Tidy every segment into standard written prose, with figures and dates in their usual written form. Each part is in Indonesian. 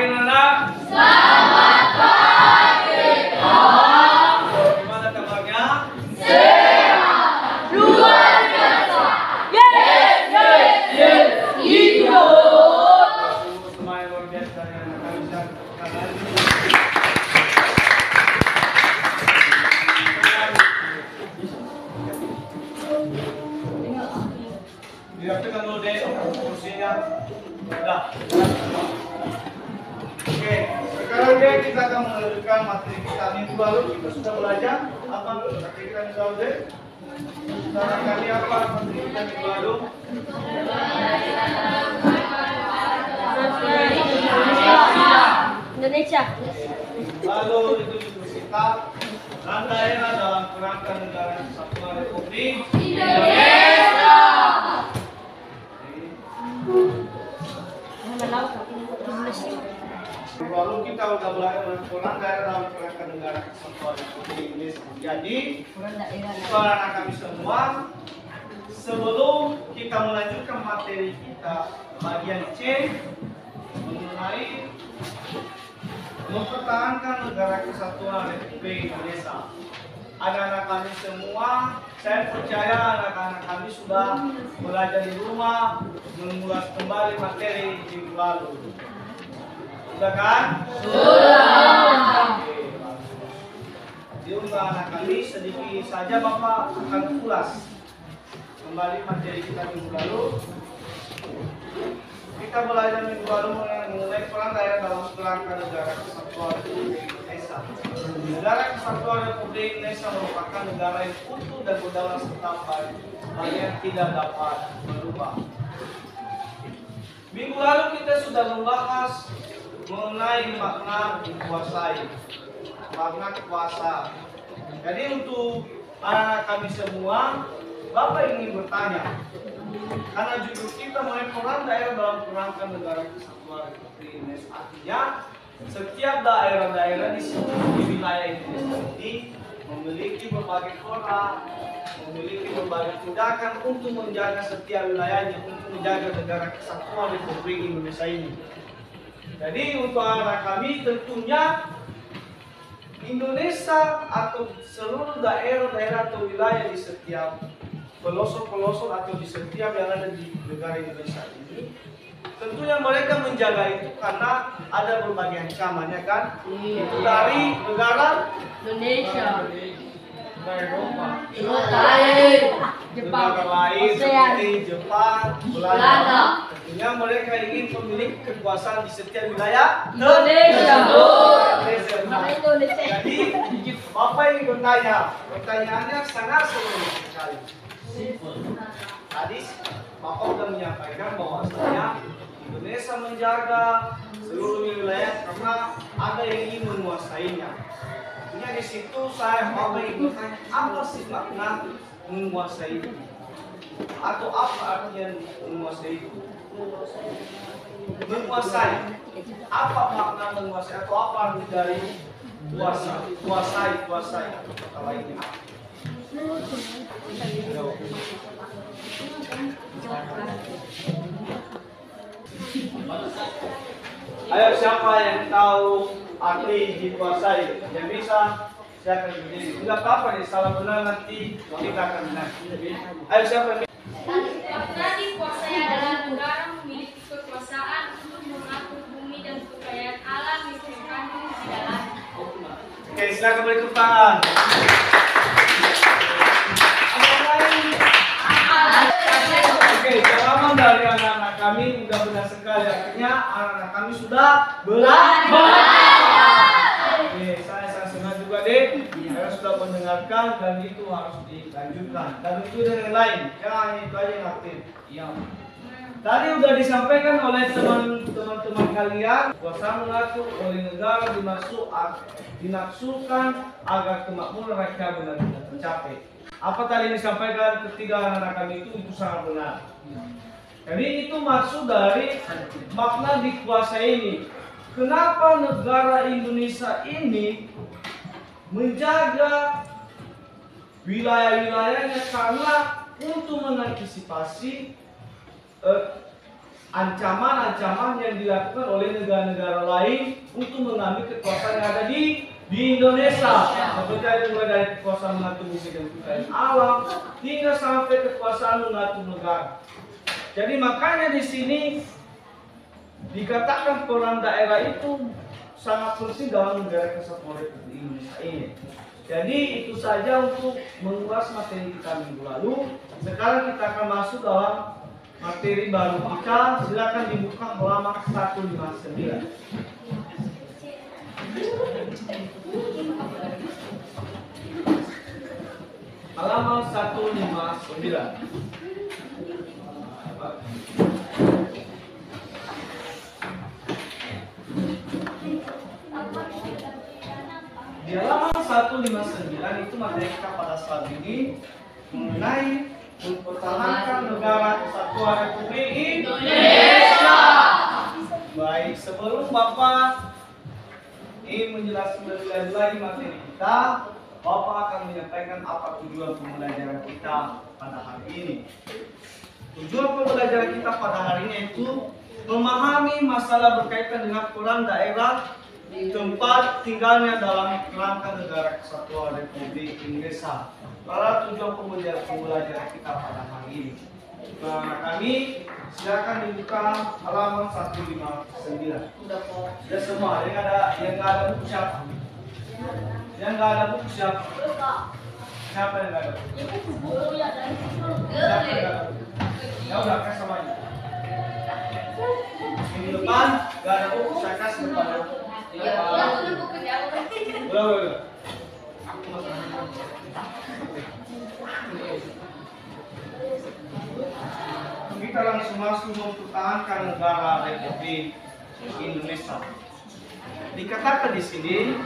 anak-anak? Selamat pagi. Gimana kabarnya? Sehat. Luar biasa. Yes. Hidup. Semuanya luar biasa yang akan bisa kalian. Dirapikan dulu deh kursinya. Udah. Oke, sekarang deh kita akan melanjutkan materi kita minggu lalu. Kita sudah belajar apa materi kita minggu lalu deh? Sekarang kali apa materi kita minggu lalu? Indonesia. Lalu itu kita daerah dalam kerangka negara kesatuan Republik Indonesia. Lalu kita udah belajar tentang daerah dalam kerangka negara kesatuan Republik Indonesia. Jadi, anak kami semua, sebelum kita melanjutkan materi kita bagian C mengenai mempertahankan negara kesatuan Republik Indonesia. Anak-anak kami semua, saya percaya anak-anak kami sudah belajar di rumah, mengulas kembali materi minggu lalu. Sudah kan? Sudah. Jadi untuk anak kami sedikit saja Bapak akan ulas kembali materi kita minggu lalu. Kita belajar minggu lalu mengenai peran daerah dalam kerangka negara kesatuan Republik Indonesia. Negara kesatuan Republik Indonesia merupakan negara yang utuh dan berdaulat serta bagi yang tidak dapat berubah. Minggu lalu kita sudah membahas mengenai makna dikuasai, makna kuasa. Jadi untuk anak kami semua, Bapak ingin bertanya, karena judul kita mengenai peran daerah dalam kerangka negara kesatuan Republik Indonesia, artinya setiap daerah-daerah di wilayah Indonesia ini memiliki berbagai peran, memiliki berbagai tindakan untuk menjaga setiap wilayahnya, untuk menjaga negara kesatuan Republik Indonesia ini. Jadi untuk anak kami tentunya Indonesia atau seluruh daerah-daerah atau wilayah di setiap pelosok-pelosok atau di setiap yang ada di negara Indonesia ini, tentunya mereka menjaga itu karena ada berbagai ancamannya kan? Itu dari negara Indonesia. dari Eropa, Jepang. negara lain seperti Jepang, Belanda. Tentunya mereka ingin memiliki kekuasaan di setiap wilayah Indonesia. Indonesia. Jadi Bapak ingin bertanya, pertanyaannya sangat sederhana sekali. Tadi Bapak sudah menyampaikan bahwasanya Indonesia menjaga seluruh wilayah karena ada yang ingin menguasainya. Artinya di situ saya Bapak ingin bertanya, apa sih makna menguasai itu? Atau apa artinya menguasai itu? Menguasai. Apa makna menguasai atau apa arti dari kuasa? Kuasai kata lainnya. Ayo siapa yang tahu arti dikuasai? Yang bisa saya akan berdiri. Enggak apa-apa nih, salah benar nanti kita akan benar. Ayo siapa yang Makna dikuasai adalah negara memiliki kekuasaan untuk mengatur bumi dan kekayaan alam yang terkandung di dalamnya. Oke, silakan beri tepuk tangan. Oke, jawaban dari anak-anak kami sudah benar sekali. Artinya anak-anak kami sudah belajar. Oke, saya senang juga deh. Karena sudah mendengarkan dan itu harus dilanjutkan. Dan itu yang lain, jangan itu aja yang aktif. Iya. Tadi sudah disampaikan oleh teman-teman kalian, kuasa mengatur oleh negara dinaksukan agar kemakmuran rakyat benar-benar tercapai. Apa tadi yang disampaikan ketiga anak-anak kami itu sangat benar. Jadi itu maksud dari makna dikuasai ini. Kenapa negara Indonesia ini menjaga wilayah-wilayahnya karena untuk mengantisipasi ancaman-ancaman yang dilakukan oleh negara-negara lain untuk mengambil kekuasaan yang ada di Indonesia. Seperti itu mulai dari kekuasaan mengatur bumi dan kekayaan alam hingga sampai kekuasaan mengatur negara. Jadi makanya di sini dikatakan peran daerah itu sangat penting dalam negara kesatuan Republik Indonesia ini. Jadi itu saja untuk mengulas materi kita minggu lalu. Sekarang kita akan masuk dalam materi baru kita. Silakan dibuka halaman 159. Halaman 159. Di halaman 159 itu materi kita pada saat ini mengenai mempertahankan negara kesatuan Republik Indonesia. Baik, sebelum Bapak ingin menjelaskan lebih lanjut lagi materi kita, Bapak akan menyampaikan apa tujuan pembelajaran kita pada hari ini. Tujuan pembelajaran kita pada hari ini itu memahami masalah berkaitan dengan peran daerah tempat tinggalnya dalam kerangka negara kesatuan Republik Indonesia. Para tujuan pembelajaran kita pada hari ini. Nah, kami silakan dibuka halaman 159. Sudah semua. Yang nggak ada buku siapa? Yang nggak ada buku siapa? Siapa yang nggak ada? Siapa yang nggak ada? Ya udah kasih semuanya. Minggu depan nggak ada buku, saya kasih kepada. Boleh. Kita langsung masuk mempertahankan negara Republik Indonesia. Dikatakan di sini,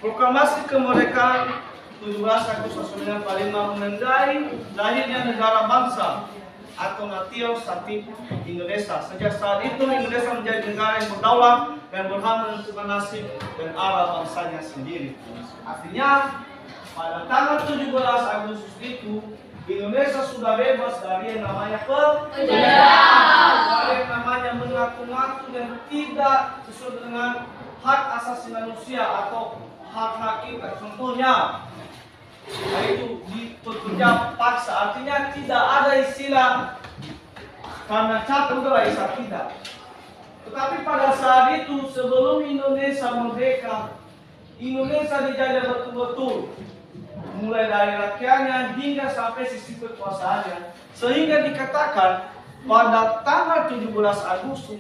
proklamasi kemerdekaan 17 Agustus 1945 menandai lahirnya negara bangsa atau Natio Sati Indonesia. Sejak saat itu Indonesia menjadi negara yang berdaulat dan berhak menentukan nasib dan arah bangsanya sendiri. Artinya pada tanggal 17 Agustus itu Indonesia sudah bebas dari yang namanya penjajahan, dari yang namanya mengaku-ngaku dan tidak sesuai dengan hak asasi manusia atau hak-hak kita. Contohnya, yaitu dipekerja paksa, artinya tidak ada istilah karena catat udahlah istilah tidak. Tetapi pada saat itu sebelum Indonesia merdeka, Indonesia dijajah betul-betul, mulai dari rakyatnya hingga sampai sisi kekuasaannya, sehingga dikatakan pada tanggal 17 Agustus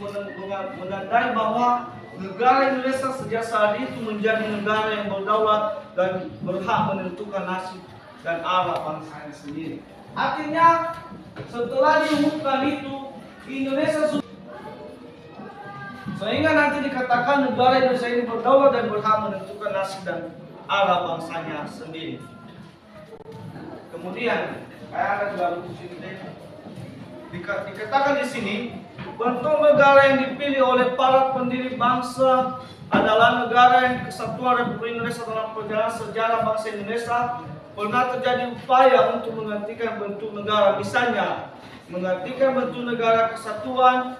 menandai bahwa negara Indonesia sejak saat itu menjadi negara yang berdaulat dan berhak menentukan nasib dan arah bangsanya sendiri. Artinya setelah diumumkan itu Indonesia sudah, sehingga nanti dikatakan negara Indonesia ini berdaulat dan berhak menentukan nasib dan arah bangsanya sendiri. Kemudian kayak ada juga buku sini dikatakan di sini, bentuk negara yang dipilih oleh para pendiri bangsa adalah negara yang kesatuan Republik Indonesia. Dalam perjalanan sejarah bangsa Indonesia pernah terjadi upaya untuk menggantikan bentuk negara, misalnya menggantikan bentuk negara kesatuan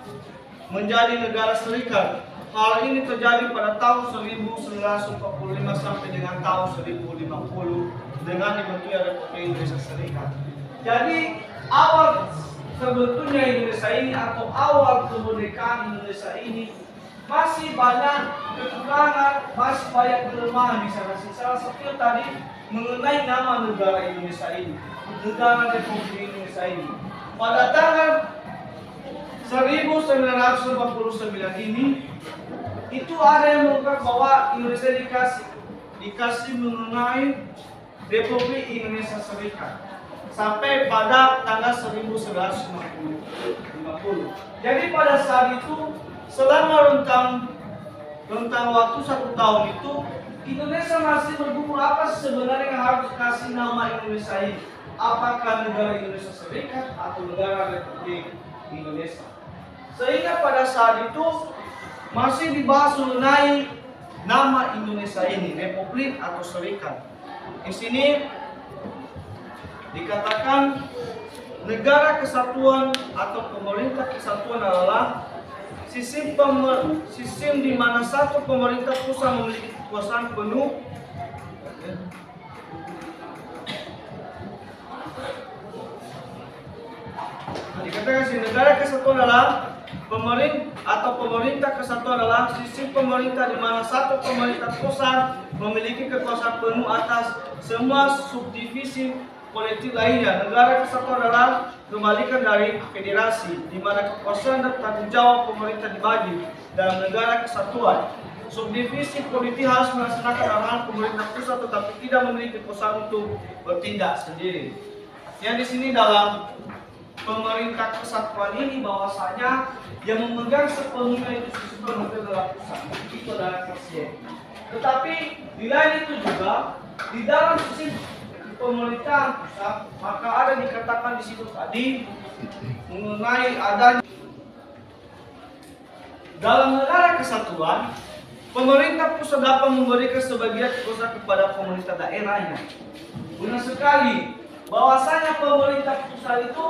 menjadi negara serikat. Hal ini terjadi pada tahun 1945 sampai dengan tahun 1050 dengan dibentuknya Republik Indonesia Serikat. Jadi awal terbentuknya Indonesia ini atau awal kemerdekaan Indonesia ini masih banyak kekurangan, masih banyak kelemahan di sana. Salah satunya tadi mengenai nama negara Indonesia ini, negara Republik Indonesia ini. Pada tanggal 1949 ini itu ada yang mengungkap bahwa Indonesia dikasih mengenai Republik Indonesia Serikat sampai pada tanggal 1950. Jadi pada saat itu selama rentang waktu 1 tahun itu Indonesia masih bergumul apa sebenarnya yang harus kasih nama Indonesia ini. Apakah negara Indonesia Serikat atau negara Republik Indonesia? Sehingga pada saat itu masih dibahas mengenai nama Indonesia ini, Republik atau Serikat. Di sini dikatakan negara kesatuan atau pemerintah kesatuan adalah sistem di mana satu pemerintah pusat memiliki kekuasaan penuh dikatakan si negara kesatuan adalah pemerintah kesatuan adalah sistem pemerintah di mana satu pemerintah pusat memiliki kekuasaan penuh atas semua subdivisi politik lainnya. Negara kesatuan adalah kebalikan dari federasi, di mana kekuasaan dan tanggung jawab pemerintah dibagi dalam negara kesatuan. Subdivisi politik harus melaksanakan arahan pemerintah pusat tetapi tidak memiliki kekuasaan untuk bertindak sendiri. Yang di sini dalam pemerintah kesatuan ini bahwasanya yang memegang sepenuhnya itu sistem pemerintah adalah pusat, itu adalah presiden. Tetapi di lain itu juga di dalam sistem pemerintahan pusat maka ada dikatakan di situ tadi mengenai adanya dalam negara kesatuan pemerintah pusat dapat memberikan sebagian kekuasaan kepada pemerintah daerahnya. Benar sekali bahwasanya pemerintah pusat itu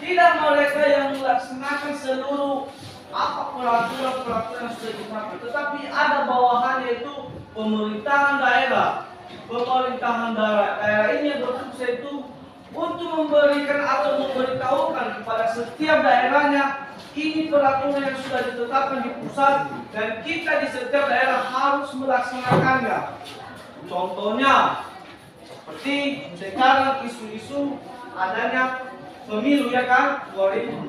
tidak mereka yang melaksanakan seluruh peraturan yang sudah ditetapkan, tetapi ada bawahannya itu pemerintahan daerah. Pemerintahan daerah ini yang berfungsi itu untuk memberikan atau memberitahukan kepada setiap daerahnya ini peraturan yang sudah ditetapkan di pusat dan kita di setiap daerah harus melaksanakannya. Contohnya seperti sekarang isu-isu adanya pemilu ya kan 2024.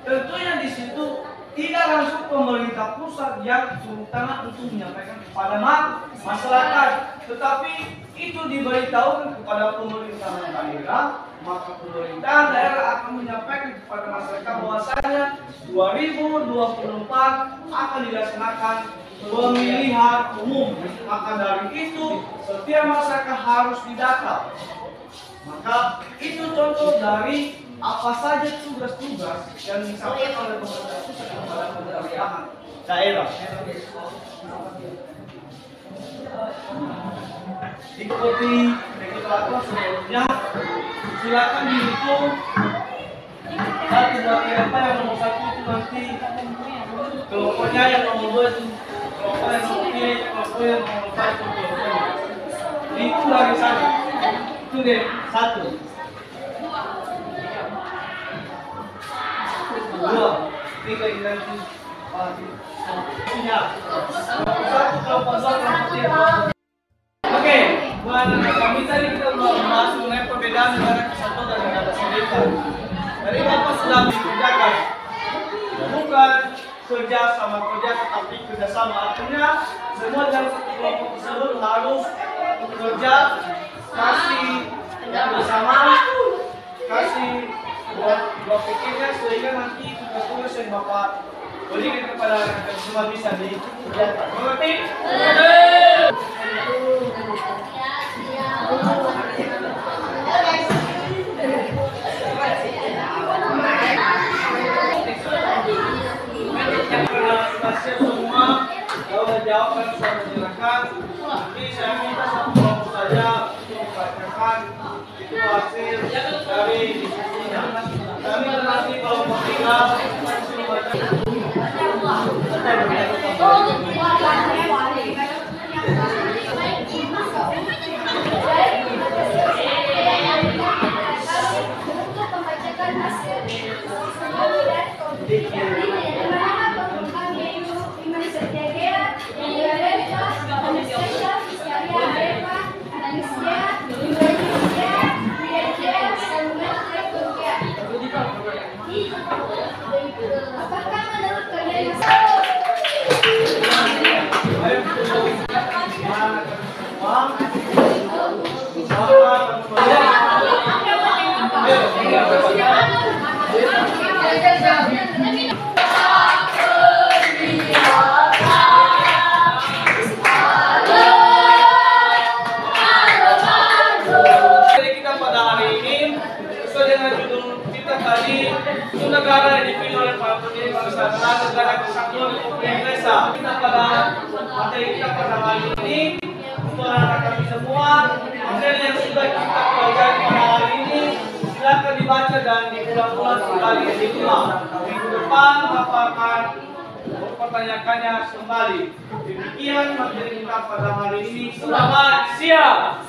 Tentunya di situ tidak langsung pemerintah pusat yang turun tangan untuk menyampaikan kepada masyarakat, tetapi itu diberitahukan kepada pemerintahan daerah, maka pemerintahan daerah akan menyampaikan kepada masyarakat bahwasanya 2024 akan dilaksanakan pemilihan umum. Maka dari itu setiap masyarakat harus didata. Maka itu contoh dari apa saja tugas-tugas yang disampaikan oleh pemerintah pusat kepada pemerintahan daerah. Ikuti legislator sebelumnya, silakan dihitung satu berarti apa yang nomor 1 itu nanti kelompoknya, yang nomor 2 itu kelompok yang nomor 3, kelompok yang nomor 4 itu kelompoknya. Dihitung dari sana. Itu deh, 1 2 3 ini nanti punya 1 kelompok 2 kelompok 3. Oke, kami tadi kita membahas mengenai perbedaan negara kesatuan dan negara sendirian. Dari Bapak sudah dikerjakan, bukan kerja sama kerja tetapi kerjasama. Artinya semua dalam satu kelompok tersebut harus bekerja, kasih bersama, kasih buat pikirnya sehingga nanti tugas-tugas yang Bapak berikan kepada rekan semua bisa dikerjakan. Mengerti? semua kalau jawab kan sudah menjelaskan. Nanti saya minta satu kelompok saja untuk membacakan itu hasil dari diskusinya. Kami nanti kelompok 3 negara yang dipilih oleh para pendiri bangsa adalah negara kesatuan Republik Indonesia. Kita pada materi kita pada hari ini untuk anak kami semua, materi yang sudah kita pelajari pada hari ini dibaca dan diulang-ulang kembali di rumah. Minggu depan Bapak akan mempertanyakannya kembali. Demikian materi kita pada hari ini. Selamat siang.